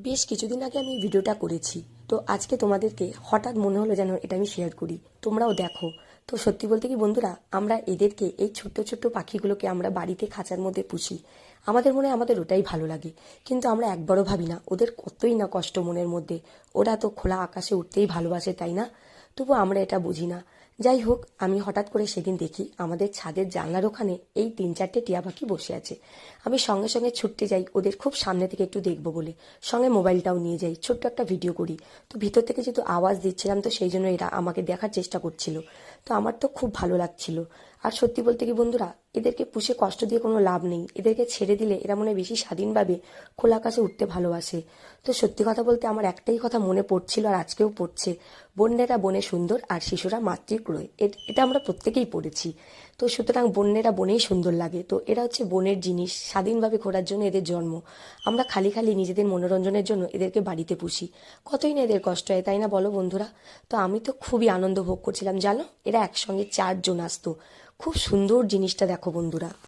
বেশ কিছুদিন আগে আমি ভিডিওটা করেছি, তো আজকে তোমাদেরকে হঠাৎ মনে হলো যেন এটা আমি শেয়ার করি, তোমরাও দেখো। তো সত্যি বলতে কি বন্ধুরা, আমরা এদেরকে, এই ছোট্ট ছোট্ট পাখিগুলোকে আমরা বাড়িতে খাঁচার মধ্যে পুষি। আমাদের মনে হয় আমাদের ওটাই ভালো লাগে, কিন্তু আমরা একবারও ভাবি না ওদের কতই না কষ্ট মনের মধ্যে। ওরা তো খোলা আকাশে উঠতেই ভালোবাসে, তাই না? তবু আমরা এটা বুঝি না। যাই হোক, আমি হঠাৎ করে সেদিন দেখি আমাদের ছাদের জানলার ওখানে এই 3-4টে টিয়া পাখি বসে আছে। আমি সঙ্গে সঙ্গে ছুটতে যাই ওদের খুব সামনে থেকে একটু দেখবো বলে, সঙ্গে মোবাইলটাও নিয়ে যাই, ছোট্ট একটা ভিডিও করি। তো ভিতর থেকে যেহেতু আওয়াজ দিচ্ছিলাম, তো সেই জন্য এরা আমাকে দেখার চেষ্টা করছিল। তো আমার তো খুব ভালো লাগছিল। আর সত্যি বলতে কি বন্ধুরা, এদেরকে পুষে কষ্ট দিয়ে কোনো লাভ নেই। এদেরকে ছেড়ে দিলে এরা মনে হয় বেশি স্বাধীনভাবে খোলা আকাশে উঠতে ভালোবাসে। তো সত্যি কথা বলতে আমার একটাই কথা মনে পড়ছিল, আর আজকেও পড়ছে, বন্যেরা বনে সুন্দর আর শিশুরা মাতৃক্রয়। এটা আমরা প্রত্যেকেই পড়েছি। তো সুতরাং বন্যেরা বনেই সুন্দর লাগে। তো এরা হচ্ছে বনের জিনিস, স্বাধীনভাবে ঘোরার জন্য এদের জন্ম। আমরা খালি খালি নিজেদের মনোরঞ্জনের জন্য এদেরকে বাড়িতে পুষি। কতই না এদের কষ্ট হয়, তাই না বলো বন্ধুরা? তো আমি তো খুবই আনন্দ ভোগ করছিলাম, জানো, এরা একসঙ্গে 4 জন আসতো। খুব সুন্দর জিনিসটা দেখো বন্ধুরা।